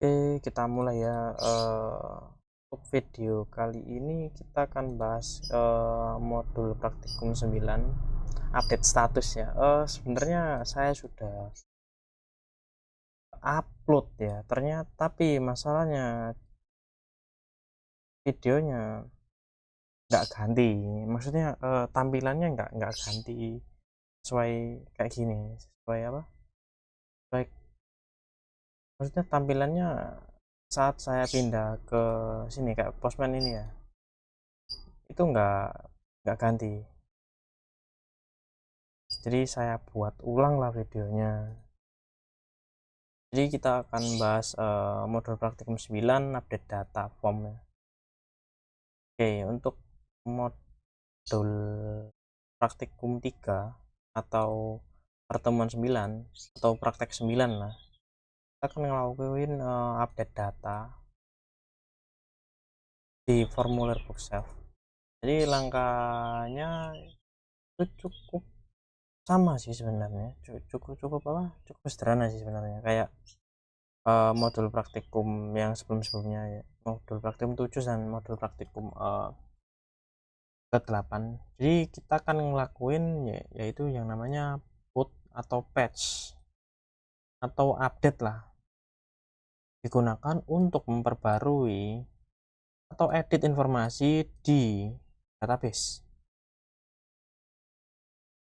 Oke, kita mulai ya. Untuk video kali ini kita akan bahas modul praktikum 9 update status ya. Sebenarnya saya sudah upload ya. Ternyata tapi masalahnya videonya nggak ganti. Maksudnya tampilannya nggak ganti sesuai kayak gini. Sesuai apa? Sesuai, maksudnya tampilannya saat saya pindah ke sini kayak Postman ini ya. Itu nggak ganti. Jadi saya buat ulang lah videonya. Jadi kita akan bahas modul praktikum 9 update data form ya. Oke, untuk modul praktikum 3 atau pertemuan 9 atau praktek 9 lah, kita akan ngelakuin update data di formulir Bookself. Jadi langkahnya itu cukup sama sih sebenarnya, cukup cukup apa cukup sederhana sih sebenarnya, kayak modul praktikum yang sebelum-sebelumnya ya, modul praktikum 7 dan modul praktikum ke-8. Jadi kita akan ngelakuin yaitu yang namanya put atau patch atau update lah, digunakan untuk memperbarui atau edit informasi di database.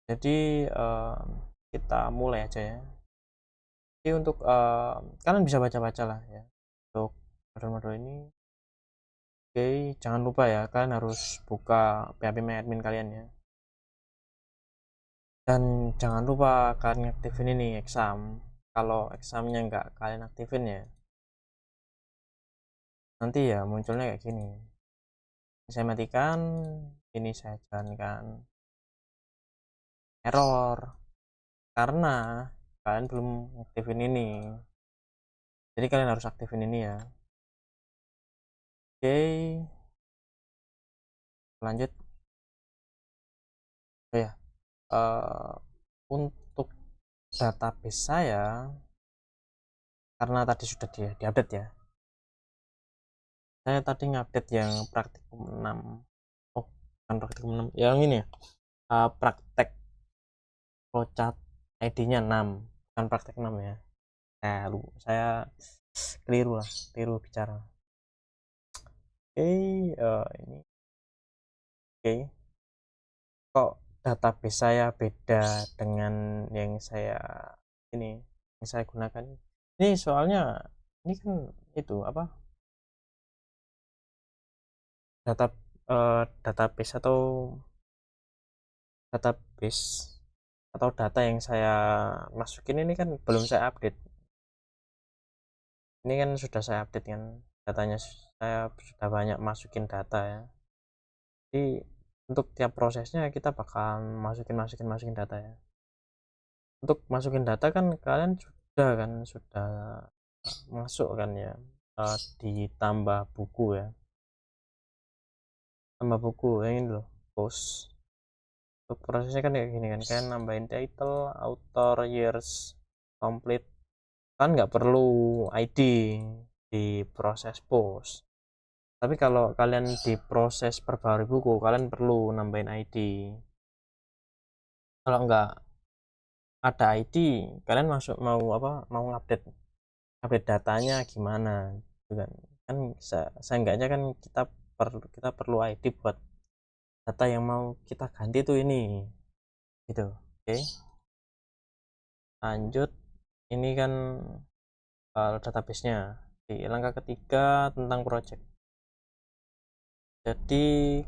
Jadi kita mulai aja ya. Jadi untuk kalian bisa baca-baca lah ya untuk modul-modul ini. Oke, jangan lupa ya, kalian harus buka PHP admin kalian ya. Dan jangan lupa kalian aktifin ini exam. Kalau examnya nggak kalian aktifin ya, nanti ya munculnya kayak gini. Saya matikan, ini saya jalankan. Error. Karena kalian belum aktifin ini. Jadi kalian harus aktifin ini ya. Oke, lanjut. Oh ya, untuk database saya, karena tadi sudah diupdate ya, saya tadi ngupdate yang praktikum 6. Oh, bukan praktikum 6, yang ini ya, praktek flowchart ID-nya 6, bukan praktek 6 ya. Saya keliru bicara. Oke, ini oke. Kok database saya beda dengan yang ini yang saya gunakan? Ini soalnya ini kan itu apa? Data database database atau data yang saya masukin ini kan belum saya update. Ini kan sudah saya update kan datanya, saya sudah banyak masukin data ya. Jadi untuk tiap prosesnya kita bakal masukin data ya. Untuk masukin data kan kalian sudah masuk kan ya, ditambah buku ya, tambah buku yang ini loh, post. Untuk prosesnya kan kayak gini kan, kalian nambahin title, author, years, complete. Kan nggak perlu ID di proses post, tapi kalau kalian di proses perbarui buku kalian perlu nambahin ID. Kalau nggak ada ID, kalian mau update datanya gimana gitu kan. Seenggaknya kan kita perlu ID buat data yang mau kita ganti tuh ini gitu. Oke, lanjut. Ini kan database-nya di langkah ketiga tentang project. Jadi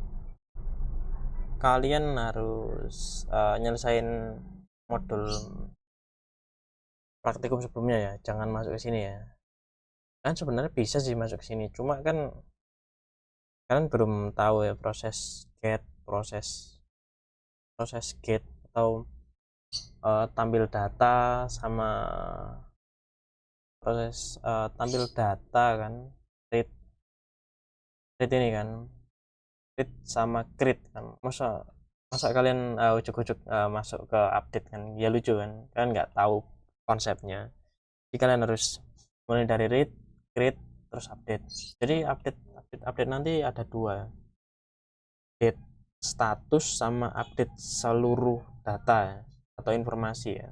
kalian harus nyelesain modul praktikum sebelumnya ya, jangan masuk ke sini ya. Kan sebenarnya bisa sih masuk ke sini, cuma kan kalian belum tahu ya proses get atau tampil data sama proses tampil data kan, read ini kan, read sama create kan. Masa kalian ujuk-ujuk masuk ke update kan, ya lucu kan, kalian nggak tahu konsepnya. Jadi kalian harus mulai dari read, create terus update. Jadi update nanti ada dua, update status sama update seluruh data ya, atau informasi ya.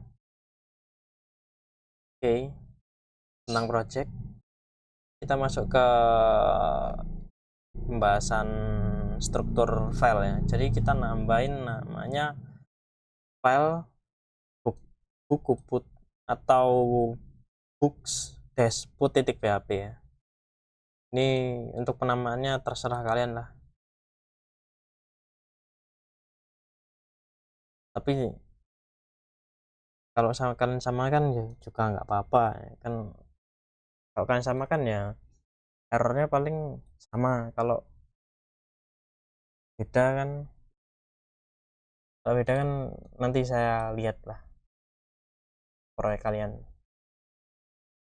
Oke, tentang project kita masuk ke pembahasan struktur file ya. Jadi kita nambahin namanya file buku put atau books dash put.php ya. Ini untuk penamaannya terserah kalian lah, tapi kalau kalian samakan ya juga nggak apa-apa kan. Kalau kalian samakan ya errornya paling sama. Kalau beda kan nanti saya lihat lah proyek kalian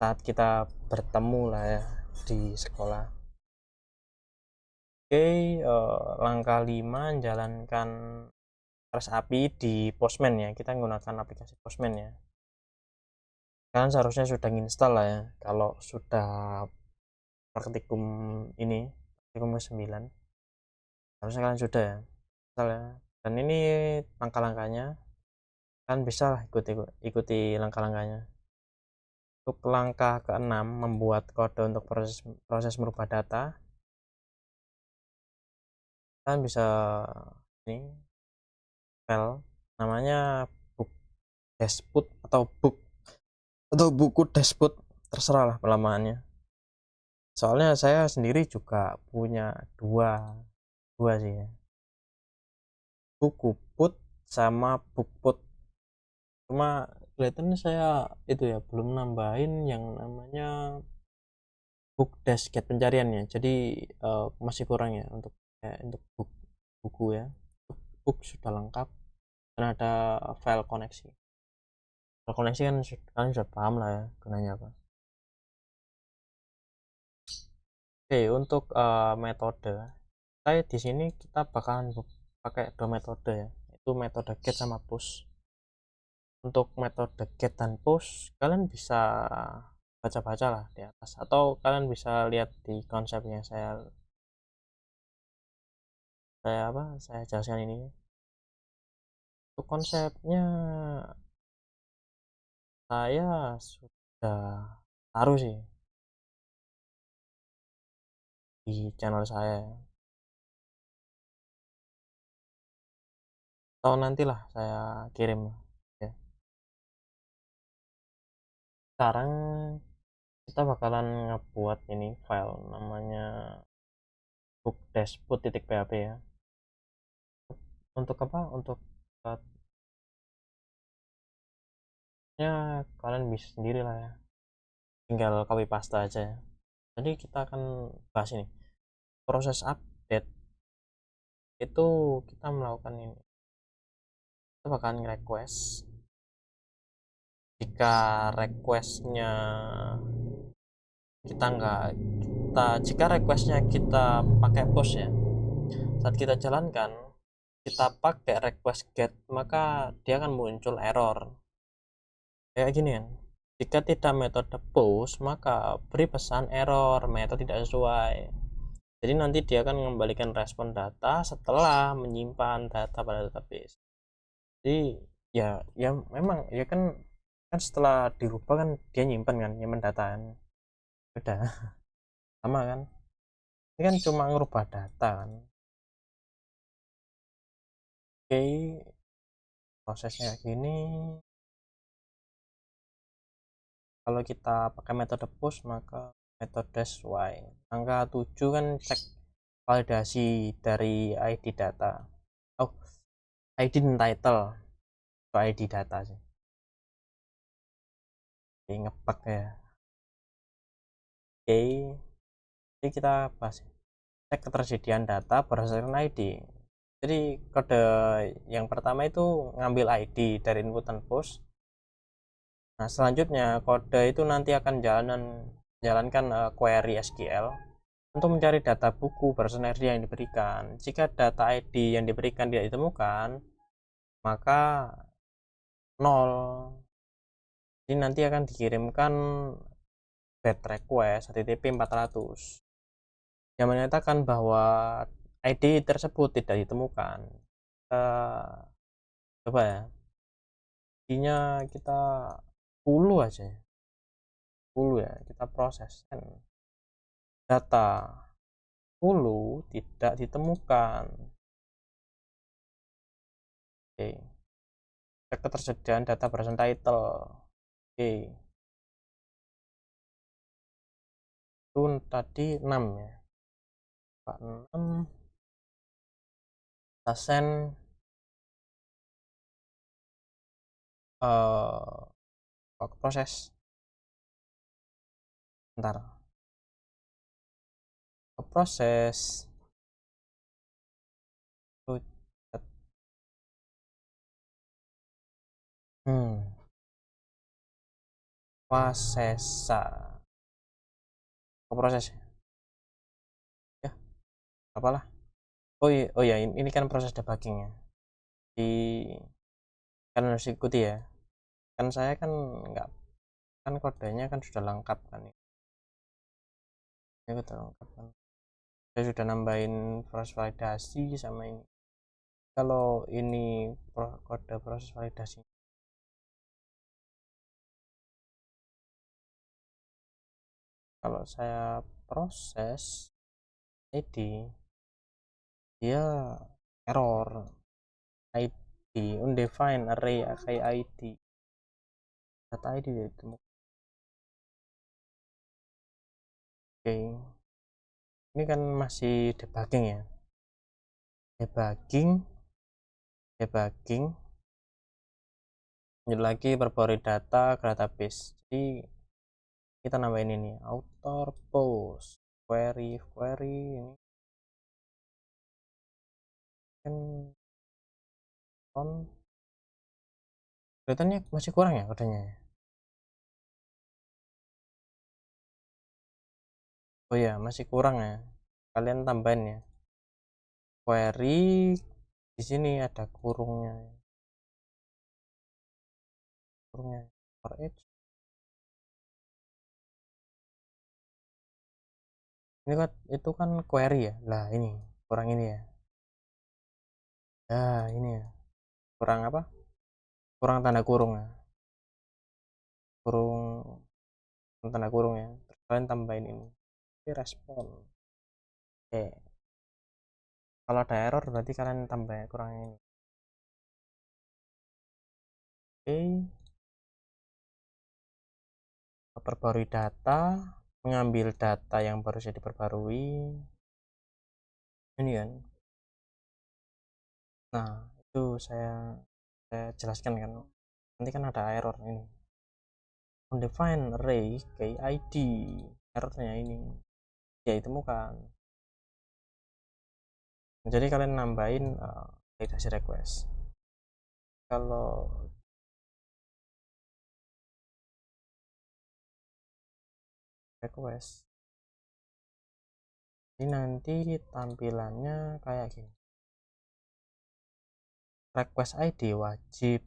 saat kita bertemu lah ya di sekolah. Oke, langkah 5 jalankan REST API di Postman ya. Kita menggunakan aplikasi Postman ya. Kalian seharusnya sudah install lah ya. Kalau sudah praktikum ini, praktikum ke-9, harusnya kalian sudah ya install ya. Dan ini langkah-langkahnya, kalian bisa lah ikuti langkah-langkahnya. Untuk langkah ke-6, membuat kode untuk proses merubah data. Kalian bisa ini file namanya book dashboard atau buku dashboard, terserah lah pelamaannya. Soalnya saya sendiri juga punya dua sih ya, buku put sama bookput. Cuma kelihatannya saya itu ya belum nambahin yang namanya book dash get pencariannya. Jadi masih kurang ya untuk buku ya. Book sudah lengkap dan ada file koneksi. File koneksi kan kalian sudah paham lah ya gunanya apa. Oke, untuk metode saya di sini kita bakalan pakai dua metode ya, itu metode get sama push. Untuk metode get dan push kalian bisa baca-baca lah di atas, atau kalian bisa lihat di konsepnya saya jelaskan ini. Untuk konsepnya saya sudah taruh sih di channel saya, atau nantilah saya kirim ya. Sekarang kita bakalan ngebuat ini file namanya book-put.php ya. Untuk apa? Untuk ya kalian bisa sendiri lah ya, tinggal copy paste aja ya. Jadi kita akan bahas ini proses update. Itu kita melakukan ini, kita bakalan request. Jika requestnya jika requestnya kita pakai push ya, saat kita jalankan kita pakai request get, maka dia akan muncul error kayak gini kan. Jika tidak metode push, maka beri pesan error, metode tidak sesuai. Jadi nanti dia akan mengembalikan respon data setelah menyimpan data pada database. Jadi ya memang ya kan setelah dirubah kan dia nyimpan data kan, udah sama kan. Ini kan cuma ngerubah data kan. Oke, prosesnya gini. Kalau kita pakai metode push, maka metode y angka 7 kan cek validasi dari ID data, ID dan title atau ID data sih. Oke, ngepak ya. Oke, jadi kita bahas cek ketersediaan data berdasarkan ID. Jadi kode yang pertama itu ngambil ID dari input dan push. Nah, selanjutnya kode itu nanti akan jalankan query SQL untuk mencari data buku berdasarkan ID yang diberikan. Jika data ID yang diberikan tidak ditemukan, maka 0. Jadi nanti akan dikirimkan bad request HTTP 400 yang menyatakan bahwa ID tersebut tidak ditemukan. Coba ya, ID-nya kita 10 aja ya. 10 ya, kita proses kan data 10 tidak ditemukan. Oke, cek ketersediaan data berdasarkan title. Oke, itu tadi 6 ya, 6 kita send ke proses, bentar, ke proses prosesa ke proses ya, apalah. Oh iya, ini kan proses debugging ya, di kan harus ikuti ya, kan saya kan enggak, kan kodenya kan sudah lengkap kan ya, sudah lengkap kan, saya sudah nambahin proses validasi sama ini. Kalau ini kode proses validasi, kalau saya proses ID dia error, ID undefined array kayak ID, data ID ditemukan. Oke, ini kan masih debugging ya, debugging ini lagi perbarui data ke database. Jadi kita nambahin ini author post query ini kan kelihatannya masih kurang ya kodenya ya. Oh ya, masih kurang ya, kalian tambahin ya query, di sini ada kurungnya for each. Ini kan itu kan query ya, lah ini kurang ini ya, ini ya kurang apa, kurang tanda kurung ya, kurung tanda kurung ya, terus kalian tambahin ini respon. Oke, kalau ada error berarti kalian tambah kurang ini. Oke, perbarui data, mengambil data yang baru saja diperbarui ini kan. Nah itu saya jelaskan kan, nanti kan ada error ini undefined array ID, errornya ini ya ditemukan. Jadi kalian nambahin validasi request. Kalau request ini nanti tampilannya kayak gini, request ID wajib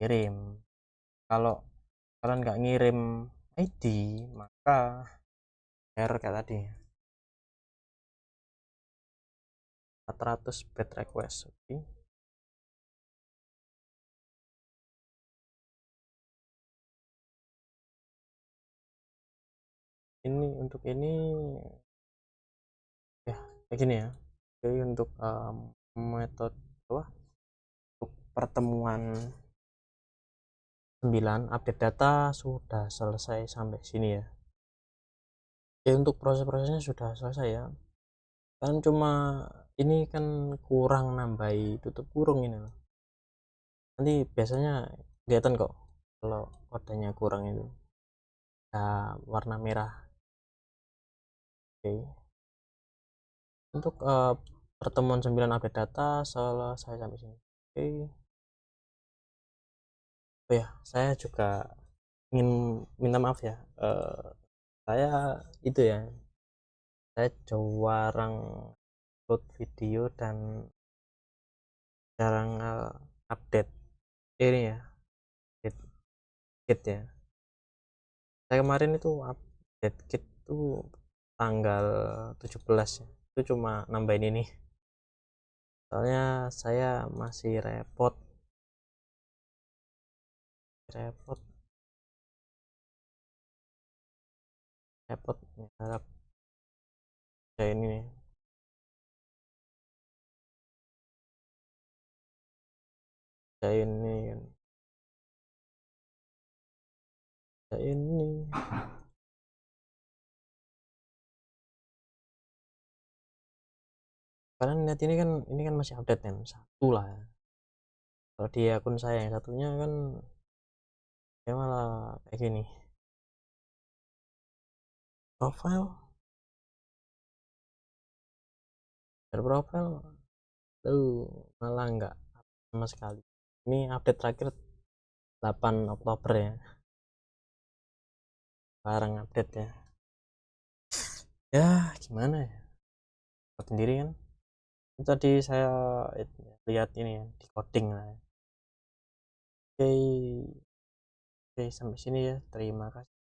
kirim. Kalau kalian nggak ngirim ID maka error kayak tadi 400 bad request. Oke, ini untuk ini ya kayak gini ya. Jadi untuk metode untuk pertemuan 9 update data sudah selesai sampai sini ya. Untuk proses-prosesnya sudah selesai ya, kan cuma ini kan kurang nambahi tutup kurung ini loh, nanti biasanya kelihatan kok kalau kodenya kurang itu warna merah. Oke, untuk pertemuan 9 update data selesai sampai sini. Oke, oh ya saya juga ingin minta maaf ya, saya itu ya, saya jarang upload video dan jarang update ini ya, update ya. Saya kemarin itu deadkit tuh tanggal 17 ya. Itu cuma nambahin ini soalnya saya masih repot harap saya ini nih saya ini kalian lihat ini kan masih update kan satu lah ya. Kalau di akun saya yang satunya kan ya malah kayak gini profile berprofil tuh malah enggak sama sekali. Ini update terakhir 8 Oktober ya, barang update ya. Ya gimana ya, sendiri kan tadi saya lihat ini ya, di coding lah ya. Oke, sampai sini ya, terima kasih.